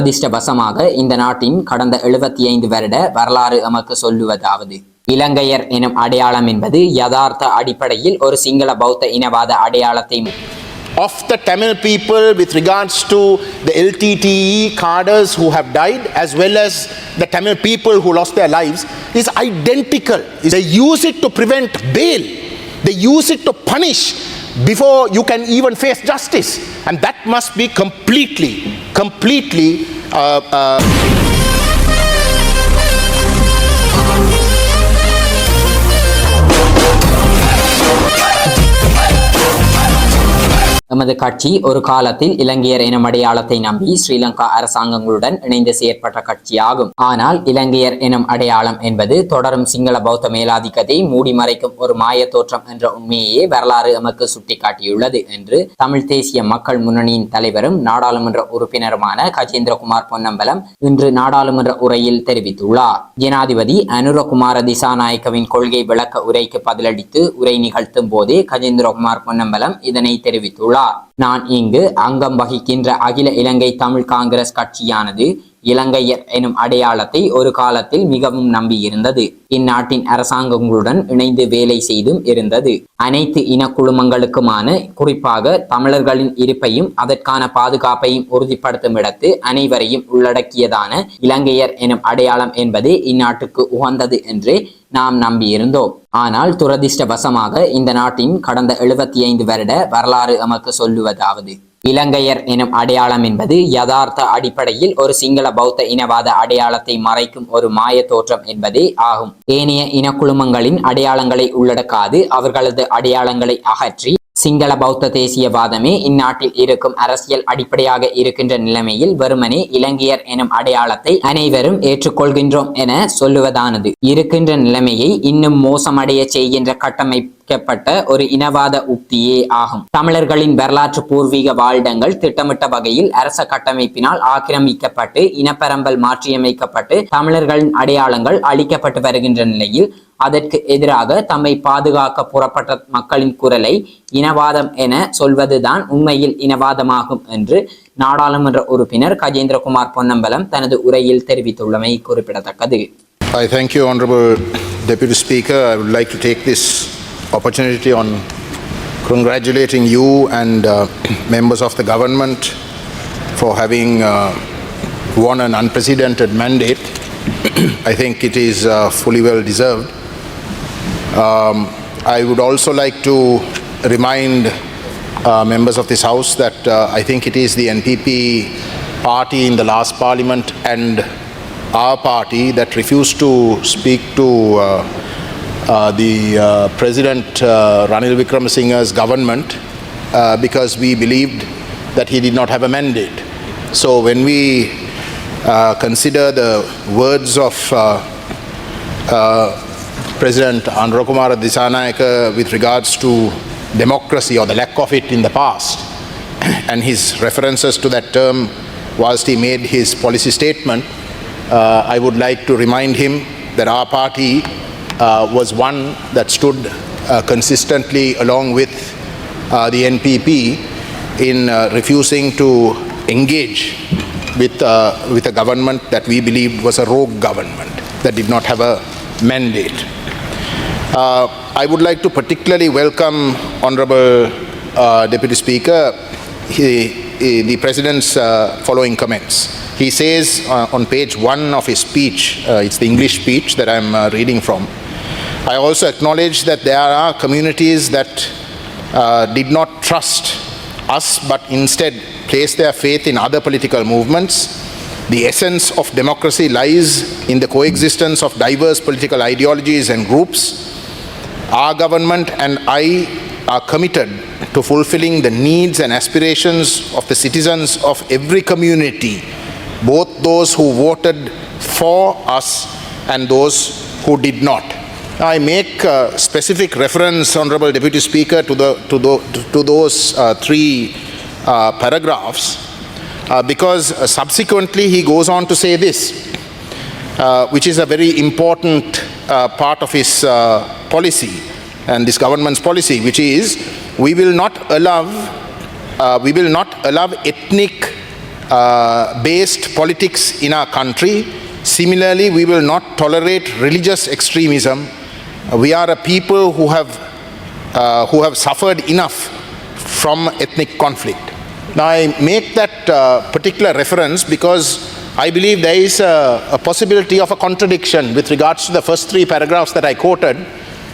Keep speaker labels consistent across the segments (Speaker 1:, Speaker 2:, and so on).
Speaker 1: அதிர்ஷ்டவசமாக இந்த நாட்டின் கடந்த 75 வருட வரலாறு எமக்கு சொல்லுவதாவது, இலங்கையர் எனும் அடையாளம் என்பது யதார்த்த அடிப்படையில் ஒரு சிங்கள பௌத்த இனவாத அடையாளத்தை
Speaker 2: of the Tamil people with regards to the LTTE cadres who have died as well as the Tamil people who lost their lives is identical. They use it to prevent bail. They use it to punish before you can even face justice. And that must be completely
Speaker 1: எமது கட்சி ஒரு காலத்தில் இலங்கையர் எனும் அடையாளத்தை நம்பி ஸ்ரீலங்கா அரசாங்கங்களுடன் இணைந்து செயற்பட்ட கட்சியாகும். ஆனால் இலங்கையர் எனும் அடையாளம் என்பது தொடரும் சிங்கள பௌத்த மேலாதிக்கத்தை மூடி மறைக்கும் ஒரு மாய தோற்றம் என்ற உண்மையே வரலாறு எமக்கு சுட்டிக்காட்டியுள்ளது என்று தமிழ் தேசிய மக்கள் முன்னணியின் தலைவரும் நாடாளுமன்ற உறுப்பினருமான கஜேந்திரகுமார் பொன்னம்பலம் இன்று நாடாளுமன்ற உரையில் தெரிவித்துள்ளார். ஜனாதிபதி அனுரகுமார திசாநாயக்கவின் கொள்கை விளக்க உரைக்கு பதிலளித்து உரை நிகழ்த்தும் போதே கஜேந்திரகுமார் பொன்னம்பலம் இதனை தெரிவித்துள்ளார். நான் இங்கு அங்கம் வகிக்கின்ற அகில இலங்கை தமிழ் காங்கிரஸ் கட்சியானது இலங்கையர் எனும் அடையாளத்தை ஒரு காலத்தில் மிகவும் நம்பியிருந்தது. இந்நாட்டின் அரசாங்கங்களுடன் இணைந்து வேலை செய்தும் இருந்தது. அனைத்து இனக்குழுமங்களுக்குமான, குறிப்பாக தமிழர்களின் இருப்பையும் அதற்கான பாதுகாப்பையும் உறுதிப்படுத்தும் இடத்து அனைவரையும் உள்ளடக்கியதான இலங்கையர் எனும் அடையாளம் என்பதே இந்நாட்டுக்கு உகந்தது என்று நாம் நம்பியிருந்தோம். ஆனால் துரதிர்ஷ்டவசமாக இந்த நாட்டின் கடந்த 75 வருட வரலாறு எமக்கு சொல்லுவதாவது, இலங்கையர் எனும் அடையாளம் என்பது யதார்த்த அடிப்படையில் ஒரு சிங்கள பௌத்த இனவாத அடையாளத்தை மறைக்கும் ஒரு மாய தோற்றம் என்பதே ஆகும். ஏனைய இனக்குழுமங்களின் அடையாளங்களை உள்ளடக்காது அவர்களது அடையாளங்களை அகற்றி சிங்கள பௌத்த தேசியவாதமே இந்நாட்டில் இருக்கும் அரசியல் அடிப்படையாக இருக்கின்ற நிலைமையில் வெறுமனே இலங்கையர் எனும் அடையாளத்தை அனைவரும் ஏற்றுக்கொள்கின்றோம் என சொல்லுவதானது இருக்கின்ற நிலைமையை இன்னும் மோசமடைய செய்கின்ற கட்டமைக்கப்பட்ட ஒரு இனவாத உக்தியே ஆகும். தமிழர்களின் வரலாற்று பூர்வீக வாழ்டங்கள் திட்டமிட்ட வகையில் அரச கட்டமைப்பினால் ஆக்கிரமிக்கப்பட்டு இனப்பரம்பல் மாற்றியமைக்கப்பட்டு தமிழர்களின் அடையாளங்கள் அளிக்கப்பட்டு வருகின்ற நிலையில் அதற்கு எதிராக தம்மை பாதுகாக்க புறப்பட்ட மக்களின் குரலை இனவாதம் என சொல்வதுதான் உண்மையில் இனவாதமாகும் என்று நாடாளுமன்ற உறுப்பினர் கஜேந்திரகுமார் பொன்னம்பலம் தனது உரையில் தெரிவித்துள்ளமை குறிப்பிடத்தக்கது.
Speaker 2: I thank you, Honorable Deputy Speaker. I would like to take this opportunity on congratulating you and members of the government for having won an unprecedented mandate. I think it is fully well deserved. I would also like to remind members of this House that I think it is the NPP party in the last parliament and our party that refused to speak to the President Ranil Wickremesinghe's government because we believed that he did not have a mandate. So when we consider the words of President Anurakumar Disanayake with regards to democracy or the lack of it in the past and his references to that term whilst he made his policy statement, I would like to remind him that our party was one that stood consistently along with the NPP in refusing to engage with a government that we believed was a rogue government that did not have a mandate. I would like to particularly welcome Honorable Deputy Speaker the President's following comments. He says on page 1 of his speech, it's the English speech that I'm reading from, I also acknowledge that there are communities that did not trust us but instead placed their faith in other political movements. The essence of democracy lies in the coexistence of diverse political ideologies and groups. Our government and I are committed to fulfilling the needs and aspirations of the citizens of every community, both those who voted for us and those who did not. I make specific reference, Honorable Deputy Speaker, to those three paragraphs because subsequently he goes on to say this, which is a very important part of his policy and this government's policy, which is we will not allow ethnic based politics in our country. Similarly, we will not tolerate religious extremism. We are a people who have suffered enough from ethnic conflict. Now, I make that particular reference because I believe there is a possibility of a contradiction with regards to the first three paragraphs that I quoted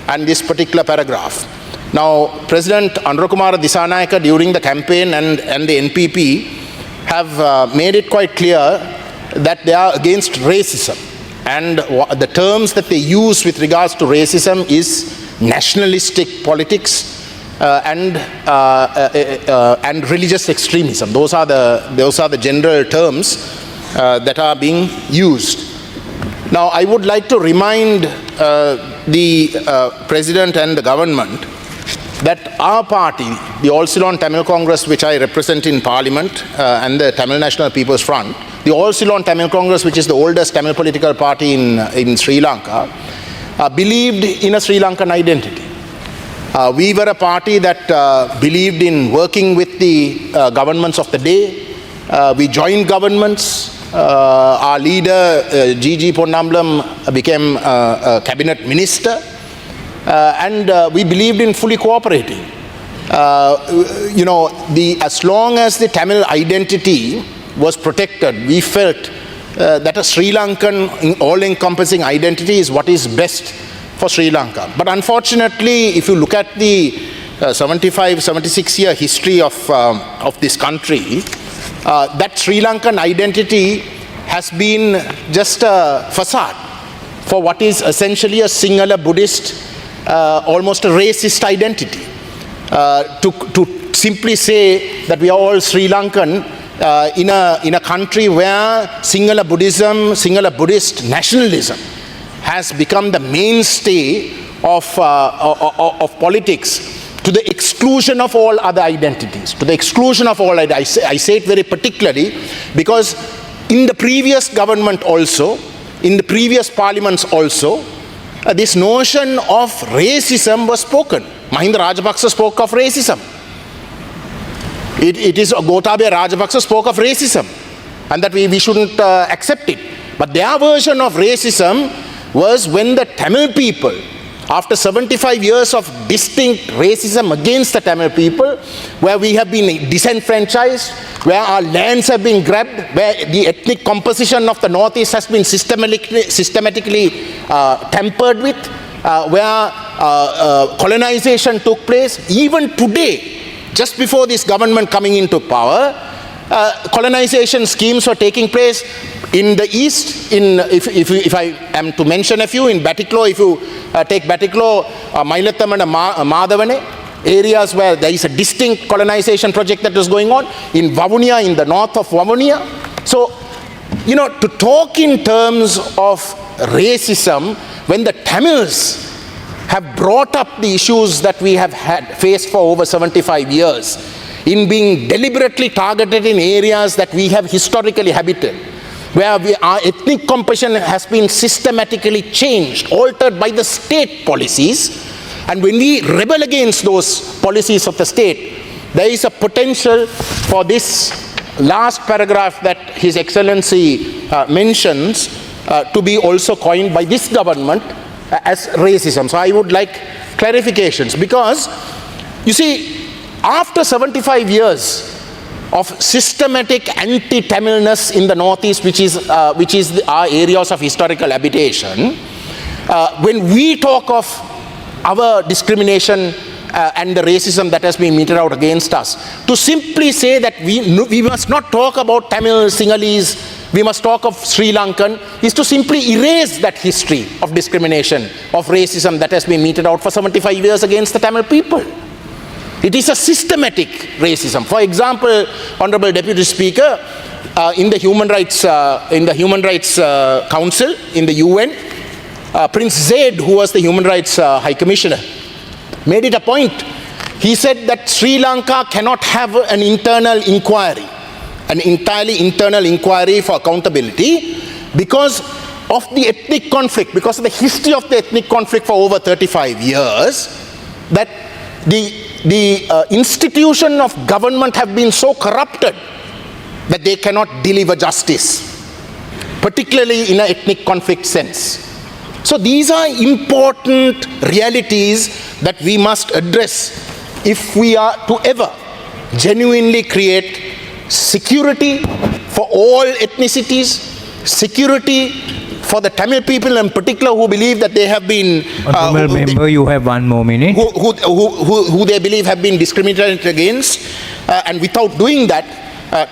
Speaker 2: and this particular paragraph. Now, President Gajendrakumar Dissanayake during the campaign and the NPP have made it quite clear that they are against racism. And the terms that they use with regards to racism is nationalistic politics and religious extremism. Those are the general terms that are being used. Now, I would like to remind the President and the government that our party, the All Ceylon Tamil Congress, which I represent in Parliament, and the Tamil National People's Front, the All Ceylon Tamil Congress, which is the oldest Tamil political party in Sri Lanka, believed in a Sri Lankan identity. We were a party that believed in working with the governments of the day. We joined governments. Our leader, Gajendrakumar Ponnambalam, became a cabinet minister. And we believed in fully cooperating. As long as the Tamil identity was protected, we felt that a Sri Lankan all-encompassing identity is what is best for Sri Lanka. But unfortunately, if you look at the 76-year history of this country, that Sri Lankan identity has been just a facade for what is essentially a Sinhala Buddhist, almost a racist identity. To simply say that we are all Sri Lankan in a country where Sinhala Buddhism, Sinhala Buddhist nationalism has become the mainstay of politics, to the exclusion of all other identities, to the exclusion of all. I say it very particularly because in the previous government also, in the previous parliaments also, this notion of racism was spoken. Mahinda Rajapaksa spoke of racism. It is Gotabaya Rajapaksa spoke of racism, and that we shouldn't accept it. But their version of racism was when the Tamil people, after 75 years of distinct racism against the Tamil people, where we have been disenfranchised, where our lands have been grabbed, where the ethnic composition of the Northeast has been systematically tampered with, where colonization took place. Even today, just before this government coming into power, colonization schemes were taking place in the east. If I am to mention a few, in Batiklo, if you take Batiklo, Mailatham and Madhavane, areas where there is a distinct colonization project that is going on, in Vavuniya, in the north of Vavuniya. So, to talk in terms of racism when the Tamils have brought up the issues that we have faced for over 75 years, in being deliberately targeted in areas that we have historically habited, where our ethnic composition has been systematically changed, altered by the state policies. And when we rebel against those policies of the state, there is a potential for this last paragraph that His Excellency mentions to be also coined by this government as racism. So I would like clarifications, because you see, after 75 years of systematic anti-Tamilness in the Northeast, which is our areas of historical habitation, when we talk of our discrimination and the racism that has been meted out against us, to simply say that we must not talk about Tamil, Sinhalese, we must talk of Sri Lankan, is to simply erase that history of discrimination, of racism that has been meted out for 75 years against the Tamil people. It is a systematic racism. For example, Honorable Deputy Speaker, in the Human Rights Council, in the UN, Prince Zaid, who was the Human Rights High Commissioner, made it a point. He said that Sri Lanka cannot have an internal inquiry, an entirely internal inquiry for accountability, because of the ethnic conflict, because of the history of the ethnic conflict for over 35 years, that the institution of government have been so corrupted that they cannot deliver justice, particularly in an ethnic conflict sense. So these are important realities that we must address if we are to ever genuinely create security for all ethnicities, security for the Tamil people in particular who believe that they have been
Speaker 3: Honourable member, you have 1 more minute.
Speaker 2: who they believe have been discriminated against, and without doing that,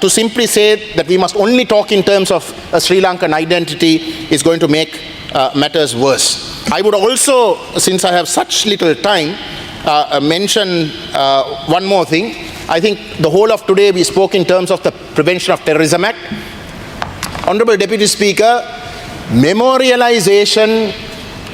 Speaker 2: to simply say that we must only talk in terms of a Sri Lankan identity is going to make matters worse. I would also, since I have such little time, mention one more thing. I think the whole of today we spoke in terms of the Prevention of Terrorism Act. Honourable Deputy Speaker, memorialization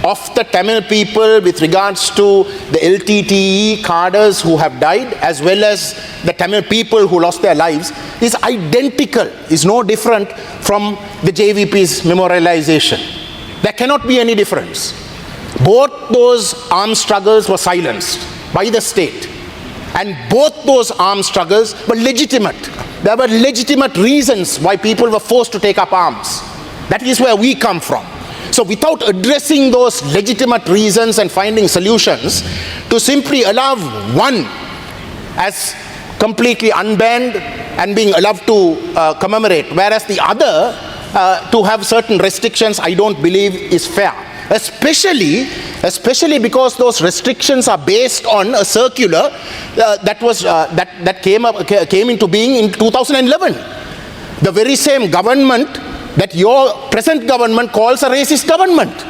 Speaker 2: of the Tamil people with regards to the LTTE cadres who have died, as well as the Tamil people who lost their lives, is identical, is no different from the JVP's memorialization. There cannot be any difference. Both those armed struggles were silenced by the state, and both those armed struggles were legitimate. There were legitimate reasons why people were forced to take up arms. That is where we come from. So without addressing those legitimate reasons and finding solutions, to simply allow one as completely unbanned and being allowed to commemorate, whereas the other to have certain restrictions, I don't believe is fair. Especially because those restrictions are based on a circular that came into being in 2011. The very same government that your present government calls a racist government.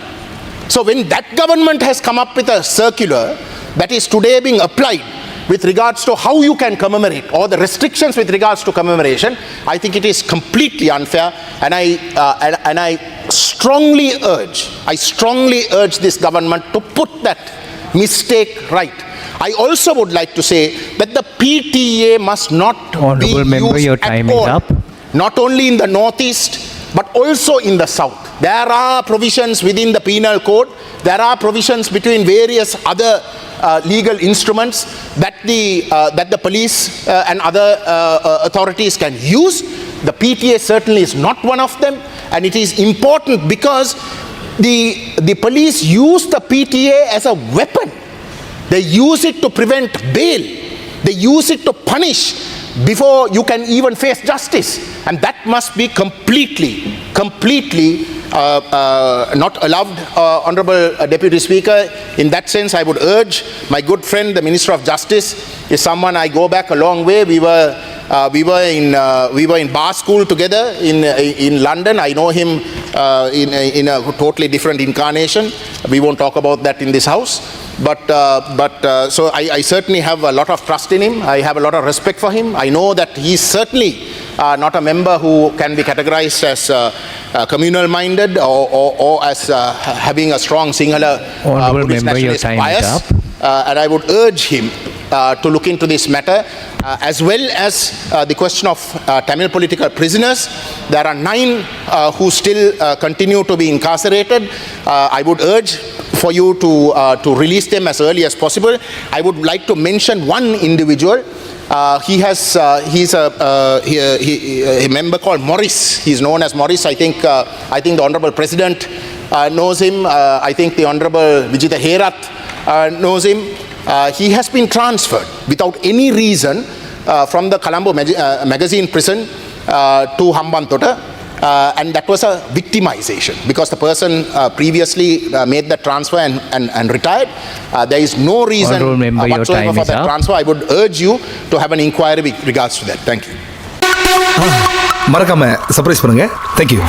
Speaker 2: So when that government has come up with a circular that is today being applied with regards to how you can commemorate, or the restrictions with regards to commemoration, I think it is completely unfair, and I strongly urge this government to put that mistake right. I also would like to say that the PTA must not
Speaker 3: Honourable
Speaker 2: be
Speaker 3: member,
Speaker 2: used
Speaker 3: your
Speaker 2: at
Speaker 3: time
Speaker 2: all,
Speaker 3: is up.
Speaker 2: not only in the northeast but also in the south. There are provisions within the penal code, there are provisions between various other legal instruments that the police and other authorities can use. The PTA certainly is not one of them, and it is important because the police use the PTA as a weapon. They use it to prevent bail. They use it to punish before you can even face justice, and that must be completely not allowed. Honourable Deputy Speaker, in that sense I would urge my good friend the Minister of Justice is someone I go back a long way. We were in bar school together in London. I know him in a totally different incarnation. We won't talk about that in this house. So I certainly have a lot of trust in him. I have a lot of respect for him. I know that he's certainly not a member who can be categorized as communal minded or as having a strong Sinhala Buddhist nationalist bias. And I would urge him to look into this matter, as well as the question of Tamil political prisoners. There are 9 who still continue to be incarcerated. I would urge for you to release them as early as possible. I would like to mention one individual. He's a member called Morris. He's known as Morris. I think the Honourable President knows him. I think the Honourable Vijita Herath knows him. He has been transferred without any reason from the Colombo magazine prison to Hambantota. And that was a victimization because the person previously made that transfer and retired. There is no reason whatsoever for that transfer. I would urge you to have an inquiry with regards to that. Thank you.
Speaker 4: மறக்காம surprise பண்ணுங்க. Thank you.